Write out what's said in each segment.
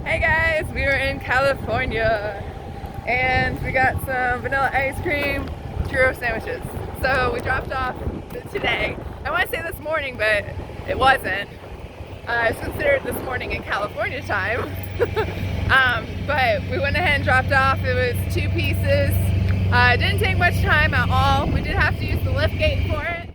Hey guys, we were in California and we got some vanilla ice cream churro sandwiches. So we dropped off today. I want to say this morning, but it wasn't. It's considered this morning in California time. But we went ahead and dropped off. It was 2 pieces. It didn't take much time at all. We did have to use the lift gate for it.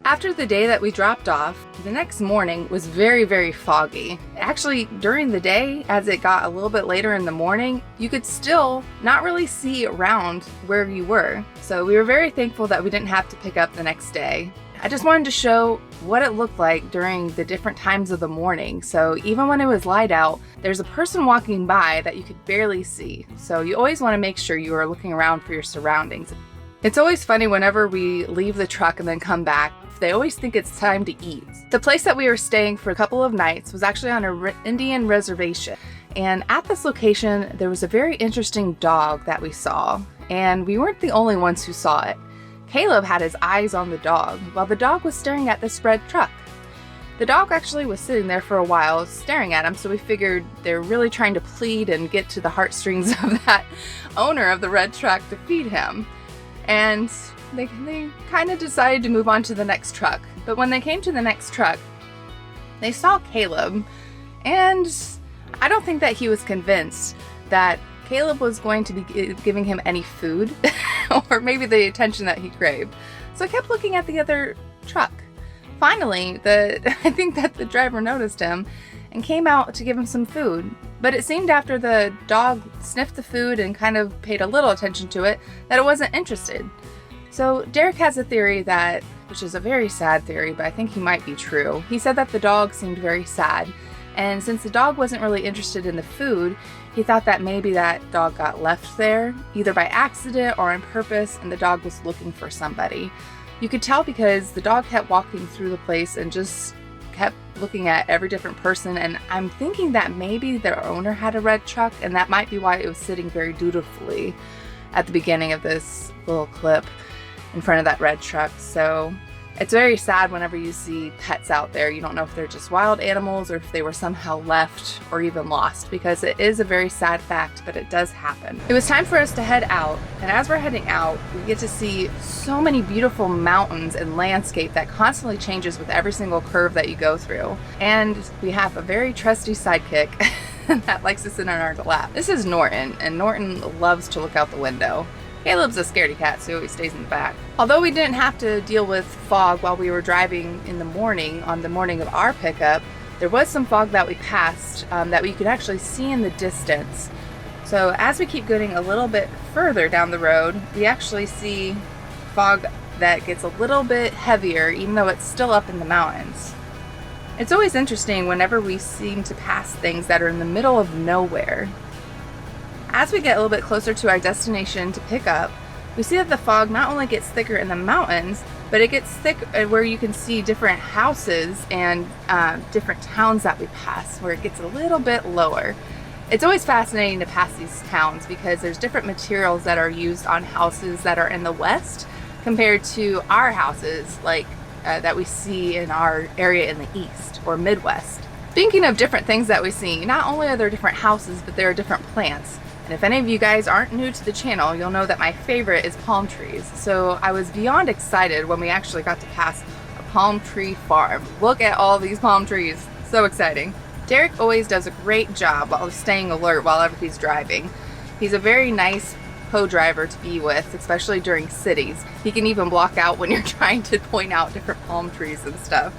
After the day that we dropped off, the next morning was very foggy. Actually, during the day, as it got a little bit later in the morning, you could still not really see around where you were. So we were very thankful that we didn't have to pick up the next day. I just wanted to show what it looked like during the different times of the morning. So even when it was light out, there's a person walking by that you could barely see. So you always want to make sure you are looking around for your surroundings. It's always funny whenever we leave the truck and then come back, they always think it's time to eat. The place that we were staying for a couple of nights was actually on an Indian reservation. And at this location, there was a very interesting dog that we saw. And we weren't the only ones who saw it. Caleb had his eyes on the dog while the dog was staring at this red truck. The dog actually was sitting there for a while staring at him, so we figured they're really trying to plead and get to the heartstrings of that owner of the red truck to feed him. And they kind of decided to move on to the next truck. But when they came to the next truck, they saw Caleb, and I don't think that he was convinced that Caleb was going to be giving him any food or maybe the attention that he craved. So I kept looking at the other truck. Finally, I think that the driver noticed him and came out to give him some food. But it seemed after the dog sniffed the food and kind of paid a little attention to it, that it wasn't interested. So Derek has a theory that, which is a very sad theory, but I think he might be true. He said that the dog seemed very sad. And since the dog wasn't really interested in the food, he thought that maybe that dog got left there, either by accident or on purpose, and the dog was looking for somebody. You could tell because the dog kept walking through the place and just kept looking at every different person, and I'm thinking that maybe their owner had a red truck, and that might be why it was sitting very dutifully at the beginning of this little clip in front of that red truck. So it's very sad whenever you see pets out there. You don't know if they're just wild animals or if they were somehow left or even lost, because it is a very sad fact, but it does happen. It was time for us to head out, and as we're heading out, we get to see so many beautiful mountains and landscape that constantly changes with every single curve that you go through. And we have a very trusty sidekick that likes to sit on our lap. This is Norton, and Norton loves to look out the window. Caleb's a scaredy cat, so he always stays in the back. Although we didn't have to deal with fog while we were driving in the morning, on the morning of our pickup, there was some fog that we passed that we could actually see in the distance. So as we keep getting a little bit further down the road, we actually see fog that gets a little bit heavier, even though it's still up in the mountains. It's always interesting whenever we seem to pass things that are in the middle of nowhere. As we get a little bit closer to our destination to pick up, we see that the fog not only gets thicker in the mountains, but it gets thick where you can see different houses and different towns that we pass, where it gets a little bit lower. It's always fascinating to pass these towns because there's different materials that are used on houses that are in the west compared to our houses like that we see in our area in the east or Midwest. Speaking of different things that we see, not only are there different houses, but there are different plants. And if any of you guys aren't new to the channel, you'll know that my favorite is palm trees. So I was beyond excited when we actually got to pass a palm tree farm. Look at all these palm trees. So exciting. Derek always does a great job of staying alert while he's driving. He's a very nice co-driver to be with, especially during cities. He can even block out when you're trying to point out different palm trees and stuff,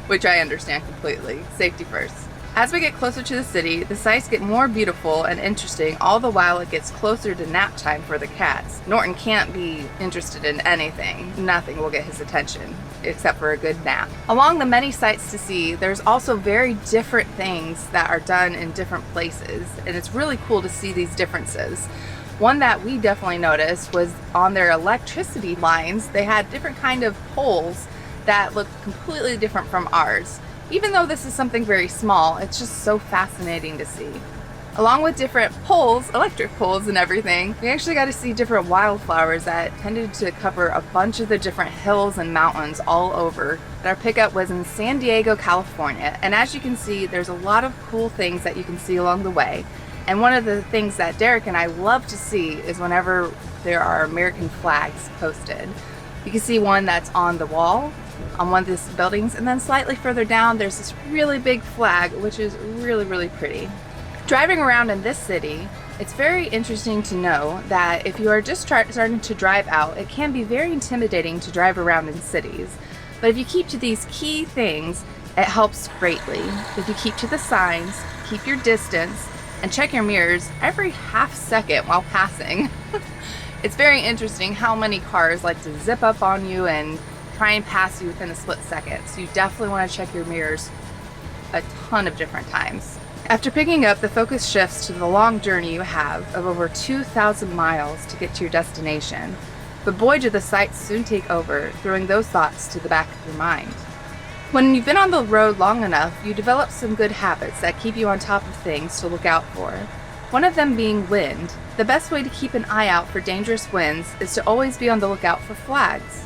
which I understand completely. Safety first. As we get closer to the city, the sights get more beautiful and interesting, all the while it gets closer to nap time for the cats. Norton can't be interested in anything. Nothing will get his attention, except for a good nap. Along the many sights to see, there's also very different things that are done in different places, and it's really cool to see these differences. One that we definitely noticed was on their electricity lines, they had different kind of poles that looked completely different from ours. Even though this is something very small, it's just so fascinating to see. Along with different poles, electric poles and everything, we actually got to see different wildflowers that tended to cover a bunch of the different hills and mountains all over. Our pickup was in San Diego, California, and as you can see, there's a lot of cool things that you can see along the way. And one of the things that Derek and I love to see is whenever there are American flags posted. You can see one that's on the wall on one of these buildings, and then slightly further down there's this really big flag, which is really pretty. Driving around in this city, it's very interesting to know that if you are just starting to drive out, it can be very intimidating to drive around in cities. But if you keep to these key things, it helps greatly. If you keep to the signs, keep your distance, and check your mirrors every half second while passing. It's very interesting how many cars like to zip up on you and try and pass you within a split second. So you definitely want to check your mirrors a ton of different times. After picking up, the focus shifts to the long journey you have of over 2,000 miles to get to your destination. But boy, do the sights soon take over, throwing those thoughts to the back of your mind. When you've been on the road long enough, you develop some good habits that keep you on top of things to look out for. One of them being wind. The best way to keep an eye out for dangerous winds is to always be on the lookout for flags.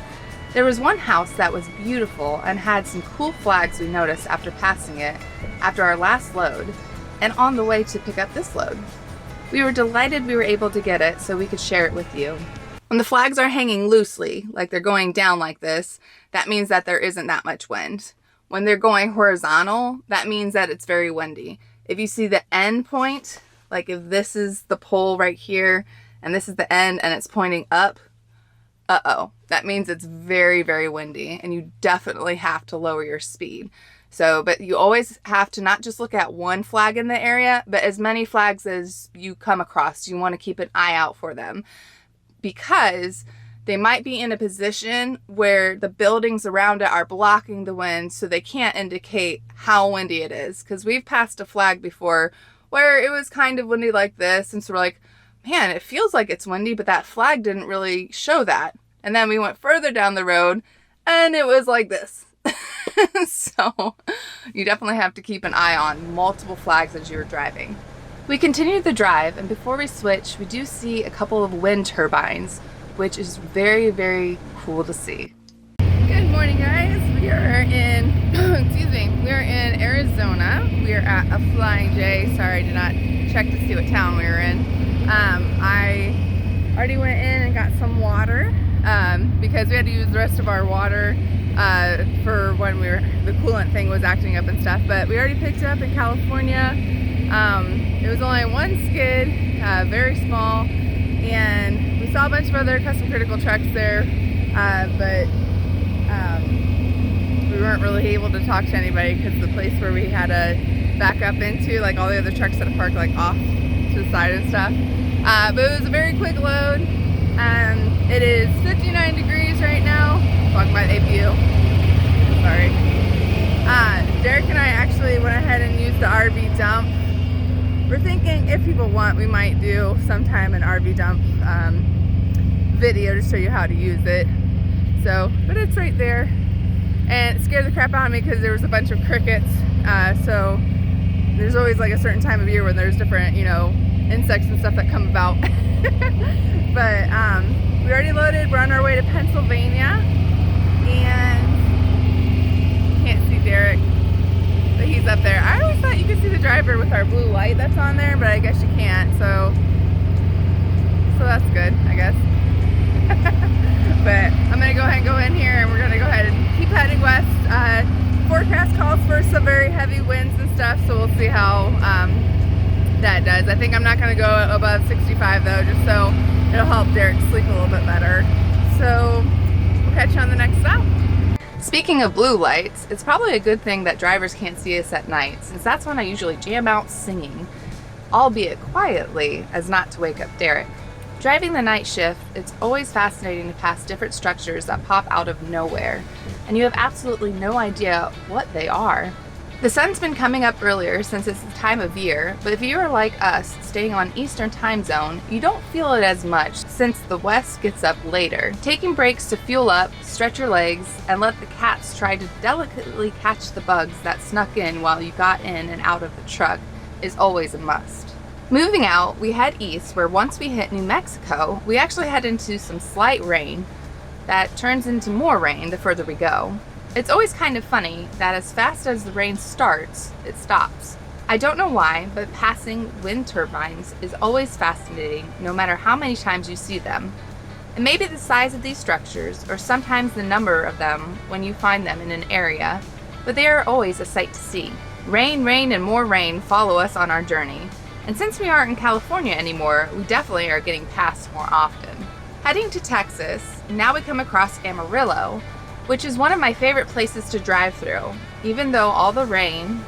There was one house that was beautiful and had some cool flags we noticed after passing it after our last load and on the way to pick up this load. We were delighted we were able to get it so we could share it with you. When the flags are hanging loosely, like they're going down like this, that means that there isn't that much wind. When they're going horizontal, that means that it's very windy. If you see the end point, like if this is the pole right here and this is the end and it's pointing up, that means it's very windy and you definitely have to lower your speed. But you always have to not just look at one flag in the area, but as many flags as you come across. You want to keep an eye out for them because they might be in a position where the buildings around it are blocking the wind, so they can't indicate how windy it is. Because we've passed a flag before where it was kind of windy like this, and so we're like, man, it feels like it's windy, but that flag didn't really show that. And then we went further down the road and it was like this. So you definitely have to keep an eye on multiple flags as you're driving. We continue the drive, and before we switch, we do see a couple of wind turbines, which is very cool to see. Good morning, guys. We are in, we are in Arizona. We are at a Flying J. Sorry, I did not check to see what town we were in. I already went in and got some water because we had to use the rest of our water for when the coolant thing was acting up and stuff. But we already picked up in California. It was only one skid, very small, and we saw a bunch of other custom critical trucks there, but we weren't really able to talk to anybody because the place where we had to back up into, like all the other trucks that are parked like off to the side and stuff. But it was a very quick load. It is 59 degrees right now. Walking by the APU. Sorry. Derek and I actually went ahead and used the RV dump. We're thinking if people want, we might do sometime an RV dump video to show you how to use it. But it's right there. And it scared the crap out of me because there was a bunch of crickets. So there's always like a certain time of year when there's different, insects and stuff that come about. But we already loaded. We're on our way to Pennsylvania. And can't see Derek, but he's up there. I always thought you could see the driver with our blue light that's on there, but I guess you can't, so that's good, I guess. But I'm gonna go ahead and go in here, and we're gonna go ahead and keep heading west. Forecast calls for some very heavy winds and stuff, so we'll see how that does. I think I'm not gonna go above 65 though, just so it'll help Derek sleep a little bit better. So we'll catch you on the next stop. Speaking of blue lights, it's probably a good thing that drivers can't see us at night, since that's when I usually jam out singing, albeit quietly, as not to wake up Derek. Driving the night shift, it's always fascinating to pass different structures that pop out of nowhere, and you have absolutely no idea what they are. The sun's been coming up earlier since it's the time of year, but if you are like us, staying on Eastern time zone, you don't feel it as much since the West gets up later. Taking breaks to fuel up, stretch your legs, and let the cats try to delicately catch the bugs that snuck in while you got in and out of the truck is always a must. Moving out, we head east, where once we hit New Mexico, we actually head into some slight rain that turns into more rain the further we go. It's always kind of funny that as fast as the rain starts, it stops. I don't know why, but passing wind turbines is always fascinating no matter how many times you see them. It may be the size of these structures, or sometimes the number of them when you find them in an area, but they are always a sight to see. Rain, rain, and more rain follow us on our journey. And since we aren't in California anymore, we definitely are getting passed more often. Heading to Texas, now we come across Amarillo, which is one of my favorite places to drive through. Even though all the rain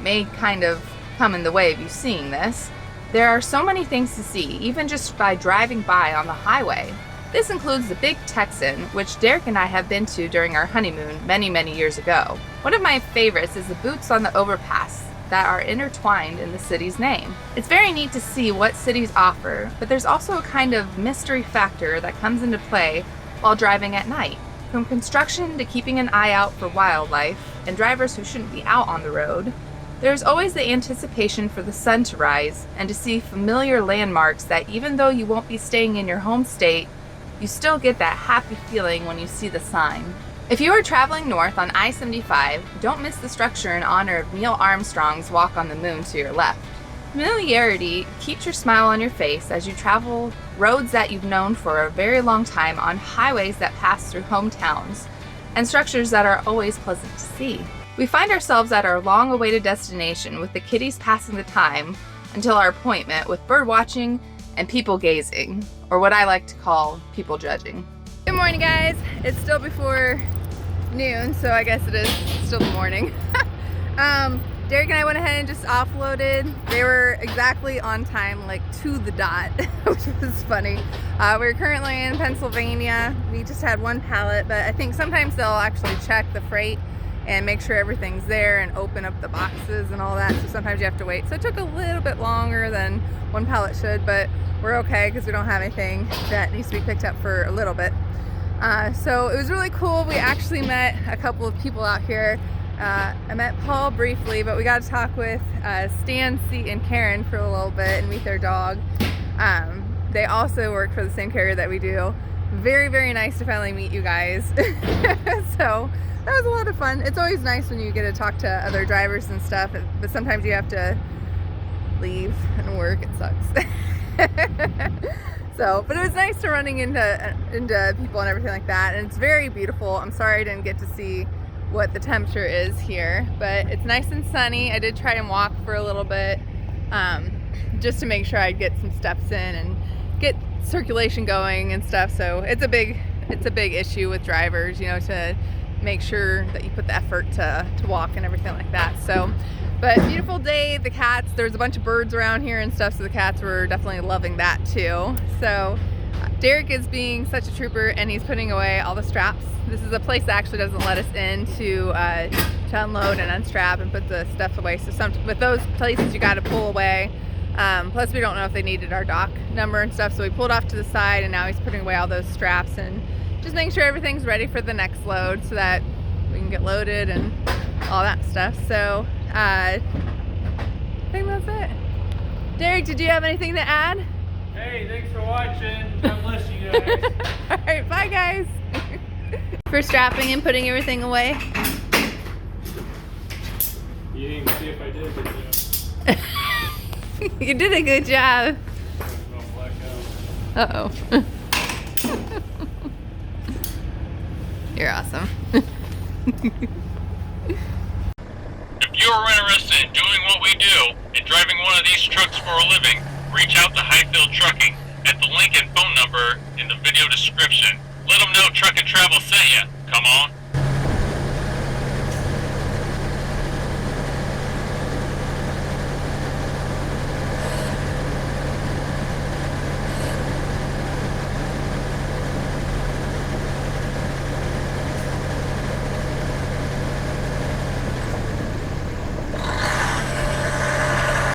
may kind of come in the way of you seeing this, there are so many things to see, even just by driving by on the highway. This includes the Big Texan, which Derek and I have been to during our honeymoon many years ago. One of my favorites is the booths on the overpass that are intertwined in the city's name. It's very neat to see what cities offer, but there's also a kind of mystery factor that comes into play while driving at night. From construction to keeping an eye out for wildlife and drivers who shouldn't be out on the road, there's always the anticipation for the sun to rise and to see familiar landmarks that even though you won't be staying in your home state, you still get that happy feeling when you see the sign. If you are traveling north on I-75, don't miss the structure in honor of Neil Armstrong's walk on the moon to your left. Familiarity keeps your smile on your face as you travel roads that you've known for a very long time on highways that pass through hometowns and structures that are always pleasant to see. We find ourselves at our long-awaited destination with the kitties passing the time until our appointment with bird watching and people gazing, or what I like to call people judging. Good morning, guys. It's still before noon, so I guess it is still the morning. Derek and I went ahead and just offloaded. They were exactly on time, like to the dot, which was funny. We're currently in Pennsylvania. We just had one pallet, but I think sometimes they'll actually check the freight and make sure everything's there and open up the boxes and all that, so sometimes you have to wait. So it took a little bit longer than one pallet should, but we're okay because we don't have anything that needs to be picked up for a little bit. So it was really cool. We actually met a couple of people out here. I met Paul briefly, but we got to talk with Stan, C, and Karen for a little bit and meet their dog. They also work for the same carrier that we do. Very nice to finally meet you guys. So that was a lot of fun. It's always nice when you get to talk to other drivers and stuff, but sometimes you have to leave and work. It sucks. So, but it was nice to running into people and everything like that, and it's very beautiful. I'm sorry I didn't get to see what the temperature is here, but it's nice and sunny. I did try and walk for a little bit, just to make sure I'd get some steps in and get circulation going and stuff. So it's a big issue with drivers, you know, to make sure that you put the effort to walk and everything like that. So, but beautiful day. The cats, there's a bunch of birds around here and stuff, so the cats were definitely loving that too. So Derek is being such a trooper, and he's putting away all the straps. This is a place that actually doesn't let us in to unload and unstrap and put the stuff away. So with those places you got to pull away. Plus we don't know if they needed our dock number and stuff, so we pulled off to the side, and now he's putting away all those straps and just making sure everything's ready for the next load so that we can get loaded and all that stuff. So I think that's it. Derek, did you have anything to add? Hey, thanks for watching. God bless you guys. Alright, bye guys. For strapping and putting everything away. You didn't even see if I did a good job. You did a good job. I'm gonna black out. Uh-oh. You're awesome. If you are interested in doing what we do and driving one of these trucks for a living, reach out to Hyfield Trucking at the link and phone number in the video description. Let them know Truck and Travel